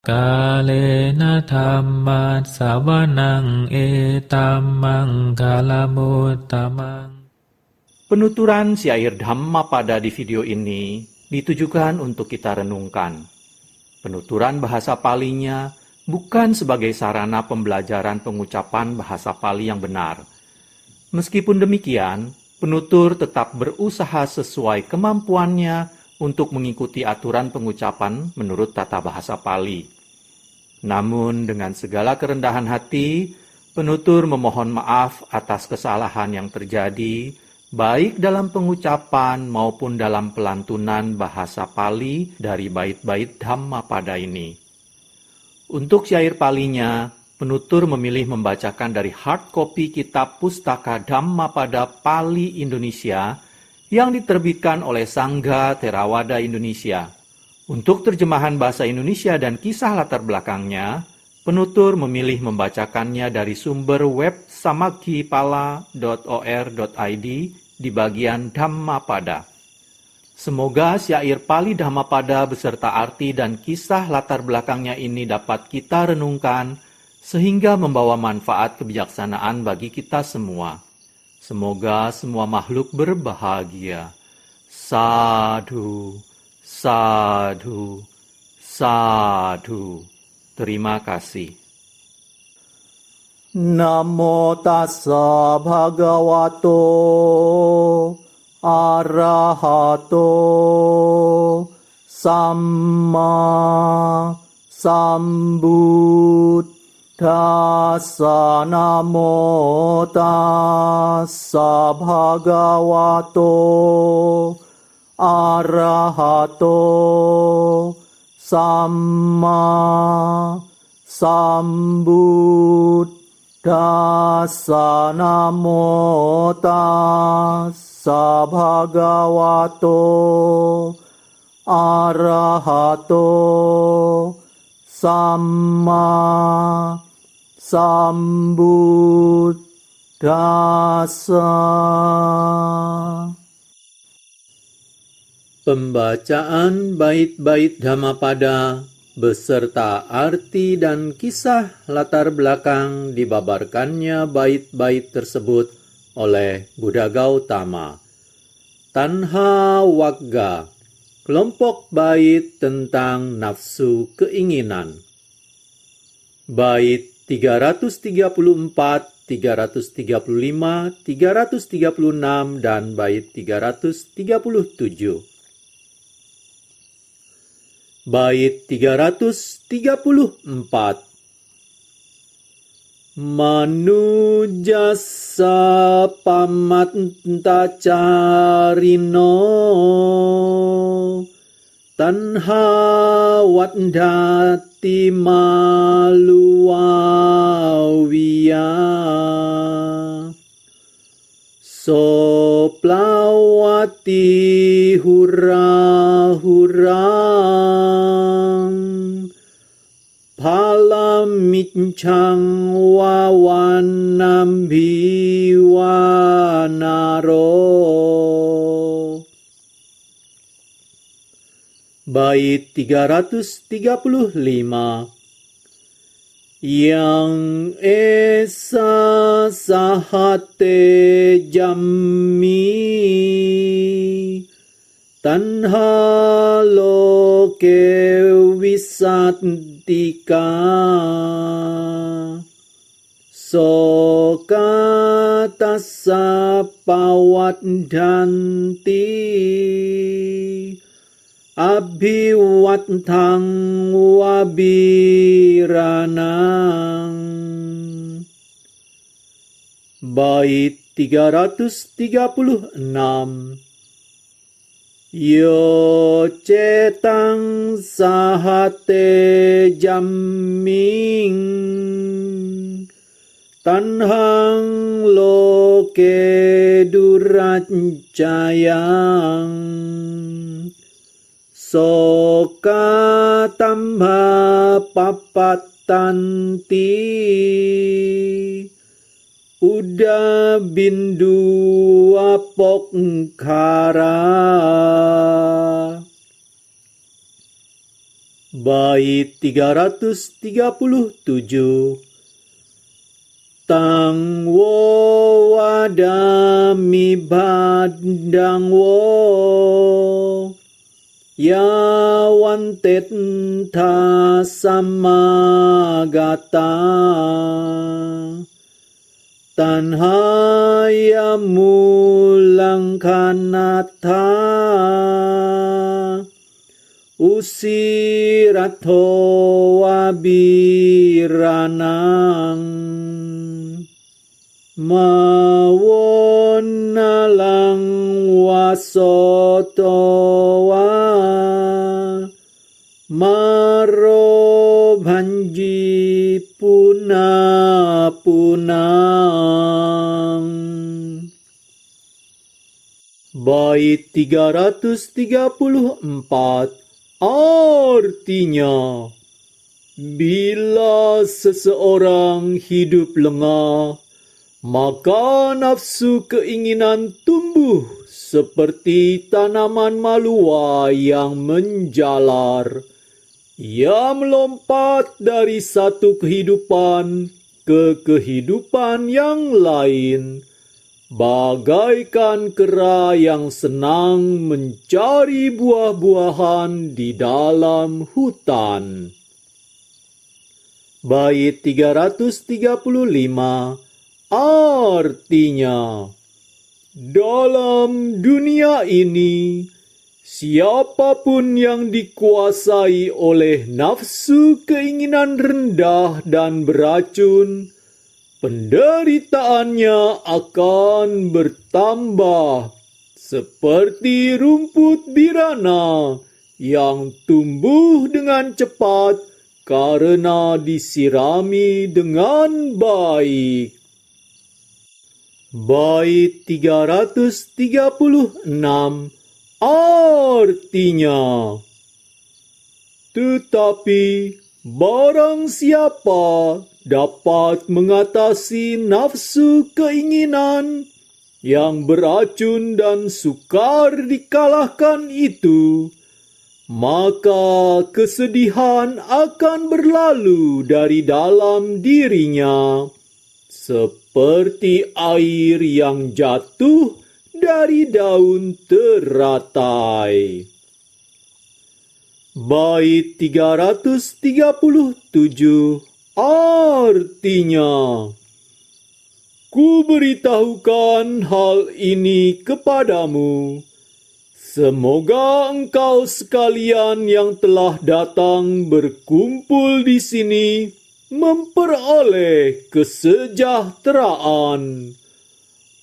Kalena dhammat sawanang etammang kalamutamang. Penuturan syair Dhammapada di video ini ditujukan untuk kita renungkan. Penuturan bahasa Palinya bukan sebagai sarana pembelajaran pengucapan bahasa Pali yang benar. Meskipun demikian, penutur tetap berusaha sesuai kemampuannya untuk mengikuti aturan pengucapan menurut tata bahasa Pali. Namun dengan segala kerendahan hati, penutur memohon maaf atas kesalahan yang terjadi, baik dalam pengucapan maupun dalam pelantunan bahasa Pali dari bait-bait Dhammapada ini. Untuk syair Palinya, penutur memilih membacakan dari hard copy kitab Pustaka Dhammapada Pali Indonesia yang diterbitkan oleh Sangga Theravada Indonesia. Untuk terjemahan bahasa Indonesia dan kisah latar belakangnya, penutur memilih membacakannya dari sumber web samaggipala.or.id di bagian Dhammapada. Semoga syair Pali Dhammapada beserta arti dan kisah latar belakangnya ini dapat kita renungkan sehingga membawa manfaat kebijaksanaan bagi kita semua. Semoga semua makhluk berbahagia. Sadhu, sadhu, sadhu. Terima kasih. Namo tassa bhagavato arahato samma sambuddhassa. Namo tassa bhagavato arahato samma sambuddhassa. Namo tassa bhagavato arahato samma sambuddhassa. Pembacaan bait-bait Dhammapada beserta arti dan kisah latar belakang dibabarkannya bait-bait tersebut oleh Buddha Gautama. Tanha Wagga, kelompok bait tentang nafsu keinginan. Bait 334, 335, 336, dan bait 337. Bait 334. Manujassa pamantacarino tanha waddhati maluawiya soplawati hura-hurang palamincang wawanambiwanaro. Bait 335. Yang esa sahate jammi tanha loke wisantika soka tassa pawaddanti abhiwattang wabiranang. Bait 336. Yo cetang sahate jamming tanhang loke durajayang soka tambha papatanti uda bindu apokkhara. Bait 337. Tang wo wadami badang wo ya wantet ta samagata tanhaya mulang kanata usirato wabiranang mawon nalang wasotowa maro banji punang. Bait 334 artinya, bila seseorang hidup lengah, maka nafsu keinginan tumbuh seperti tanaman malua yang menjalar. Ia melompat dari satu kehidupan ke kehidupan yang lain, bagaikan kera yang senang mencari buah-buahan di dalam hutan. Bait 335 artinya, dalam dunia ini, siapapun yang dikuasai oleh nafsu keinginan rendah dan beracun, penderitaannya akan bertambah seperti rumput birana yang tumbuh dengan cepat karena disirami dengan baik. Bait 336 artinya, tetapi barang siapa dapat mengatasi nafsu keinginan yang beracun dan sukar dikalahkan itu, maka kesedihan akan berlalu dari dalam dirinya, seperti air yang jatuh dari daun teratai. Bait 337 artinya, ku beritahukan hal ini kepadamu, semoga engkau sekalian yang telah datang berkumpul di sini memperoleh kesejahteraan.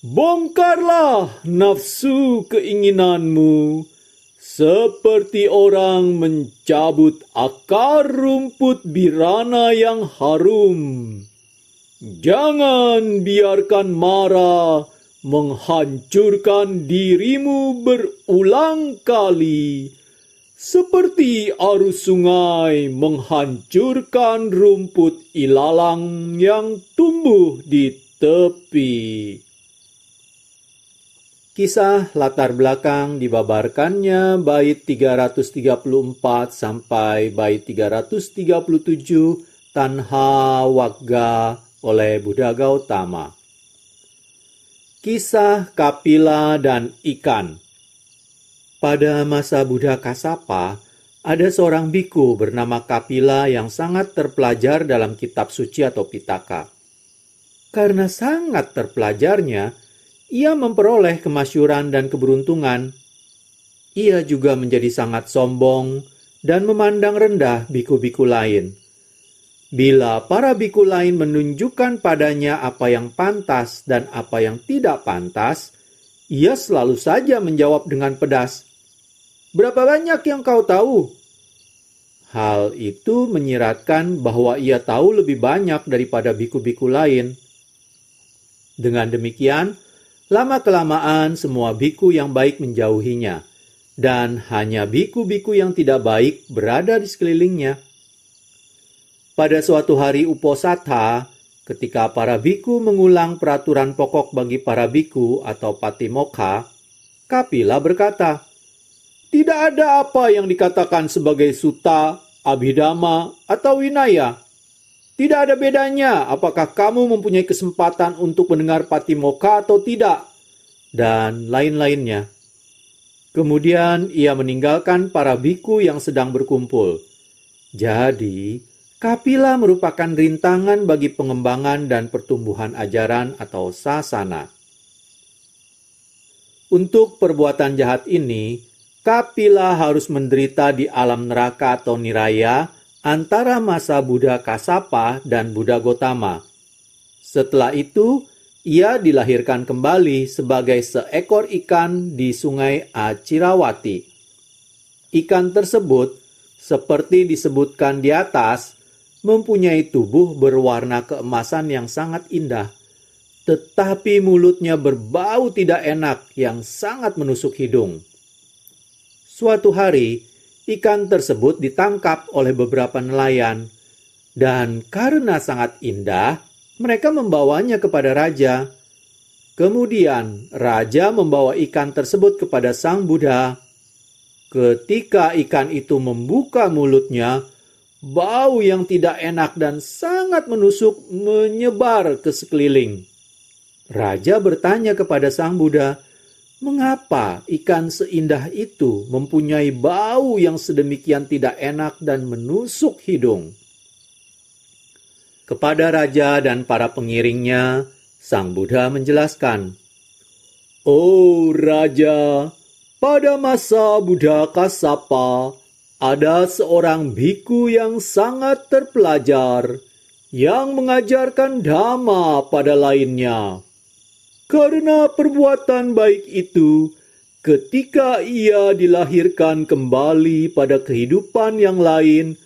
Bongkarlah nafsu keinginanmu, seperti orang mencabut akar rumput birana yang harum. Jangan biarkan mara menghancurkan dirimu berulang kali, seperti arus sungai menghancurkan rumput ilalang yang tumbuh di tepi. Kisah latar belakang dibabarkannya bait 334 sampai bait 337 Tanha Wagga oleh Buddha Gautama. Kisah Kapila dan Ikan. Pada masa Buddha Kasapa, ada seorang biku bernama Kapila yang sangat terpelajar dalam kitab suci atau Pitaka. Karena sangat terpelajarnya, ia memperoleh kemasyhuran dan keberuntungan. Ia juga menjadi sangat sombong dan memandang rendah biku-biku lain. Bila para biku lain menunjukkan padanya apa yang pantas dan apa yang tidak pantas, ia selalu saja menjawab dengan pedas, "Berapa banyak yang kau tahu?" Hal itu menyiratkan bahwa ia tahu lebih banyak daripada biku-biku lain. Dengan demikian, lama-kelamaan semua biku yang baik menjauhinya, dan hanya biku-biku yang tidak baik berada di sekelilingnya. Pada suatu hari Uposatha, ketika para biku mengulang peraturan pokok bagi para biku atau patimokkha, Kapila berkata, "Tidak ada apa yang dikatakan sebagai sutta abhidhamma, atau vinaya. Tidak ada bedanya apakah kamu mempunyai kesempatan untuk mendengar patimokkha atau tidak, dan lain-lainnya. Kemudian ia meninggalkan para biku yang sedang berkumpul. Jadi, kapila merupakan rintangan bagi pengembangan dan pertumbuhan ajaran atau sasana. Untuk perbuatan jahat ini, kapila harus menderita di alam neraka atau niraya antara masa Buddha Kassapa dan Buddha Gotama. Setelah itu, ia dilahirkan kembali sebagai seekor ikan di sungai Acirawati. Ikan tersebut, seperti disebutkan di atas, mempunyai tubuh berwarna keemasan yang sangat indah, tetapi mulutnya berbau tidak enak yang sangat menusuk hidung. Suatu hari, ikan tersebut ditangkap oleh beberapa nelayan, dan karena sangat indah, mereka membawanya kepada raja. Kemudian, raja membawa ikan tersebut kepada Sang Buddha. Ketika ikan itu membuka mulutnya, bau yang tidak enak dan sangat menusuk menyebar ke sekeliling. Raja bertanya kepada Sang Buddha, mengapa ikan seindah itu mempunyai bau yang sedemikian tidak enak dan menusuk hidung? Kepada raja dan para pengiringnya, Sang Buddha menjelaskan, "Oh Raja, pada masa Buddha Kassapa, ada seorang biku yang sangat terpelajar, yang mengajarkan dhamma pada lainnya. Karena perbuatan baik itu, ketika ia dilahirkan kembali pada kehidupan yang lain,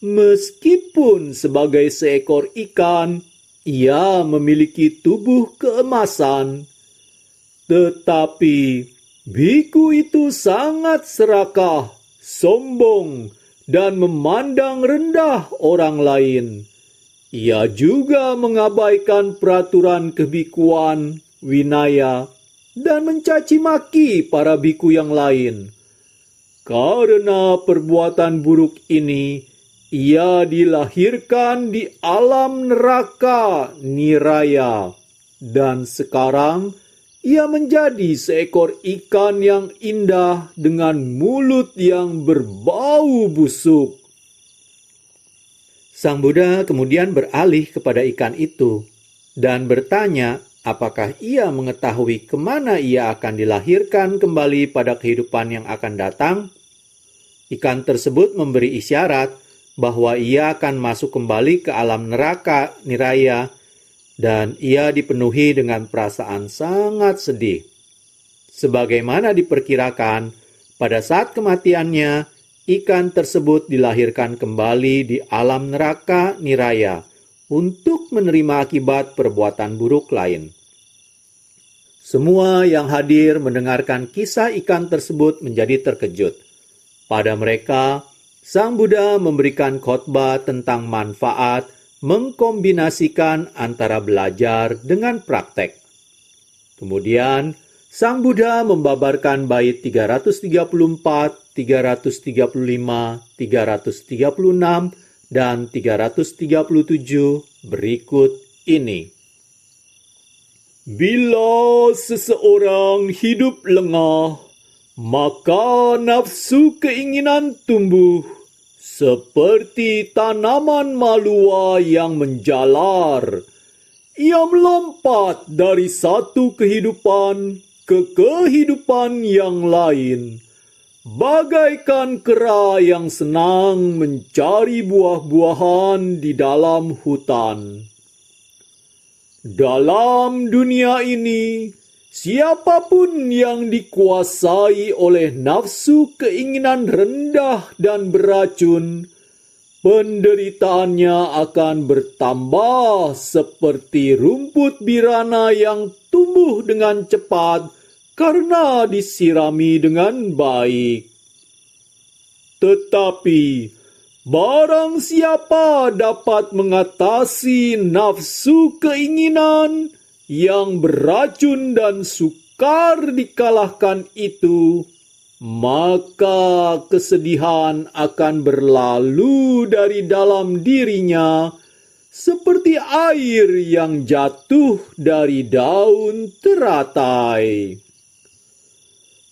meskipun sebagai seekor ikan, ia memiliki tubuh keemasan. Tetapi biku itu sangat serakah, sombong, dan memandang rendah orang lain. Ia juga mengabaikan peraturan kebikuan, winaya, dan mencaci maki para biku yang lain. Karena perbuatan buruk ini, ia dilahirkan di alam neraka niraya, dan sekarang ia menjadi seekor ikan yang indah dengan mulut yang berbau busuk." Sang Buddha kemudian beralih kepada ikan itu dan bertanya apakah ia mengetahui kemana ia akan dilahirkan kembali pada kehidupan yang akan datang. Ikan tersebut memberi isyarat bahwa ia akan masuk kembali ke alam neraka niraya, dan ia dipenuhi dengan perasaan sangat sedih. Sebagaimana diperkirakan, pada saat kematiannya, ikan tersebut dilahirkan kembali di alam neraka niraya untuk menerima akibat perbuatan buruk lain. Semua yang hadir mendengarkan kisah ikan tersebut menjadi terkejut. Pada mereka, Sang Buddha memberikan khotbah tentang manfaat mengkombinasikan antara belajar dengan praktek. Kemudian, Sang Buddha membabarkan bait 334, 335, 336, dan 337 berikut ini. Bila seseorang hidup lengah, maka nafsu keinginan tumbuh, seperti tanaman malua yang menjalar. Ia melompat dari satu kehidupan ke kehidupan yang lain, bagaikan kera yang senang mencari buah-buahan di dalam hutan. Dalam dunia ini, siapapun yang dikuasai oleh nafsu keinginan rendah dan beracun, penderitaannya akan bertambah seperti rumput birana yang tumbuh dengan cepat karena disirami dengan baik. Tetapi, barang siapa dapat mengatasi nafsu keinginan yang beracun dan sukar dikalahkan itu, maka kesedihan akan berlalu dari dalam dirinya seperti air yang jatuh dari daun teratai.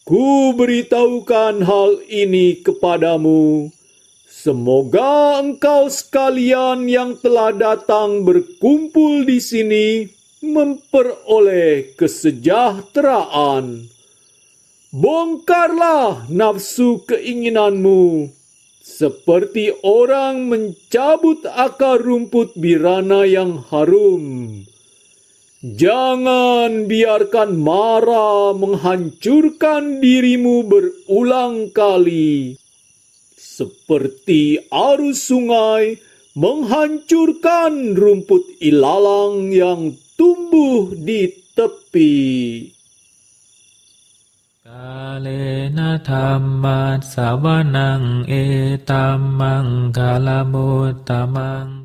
Ku beritahukan hal ini kepadamu, semoga engkau sekalian yang telah datang berkumpul di sini memperoleh kesejahteraan. Bongkarlah nafsu keinginanmu, seperti orang mencabut akar rumput birana yang harum. Jangan biarkan mara menghancurkan dirimu berulang kali, seperti arus sungai menghancurkan rumput ilalang yang tumbuh di tepi. Kalena dhamma savanang etamang kalamutamang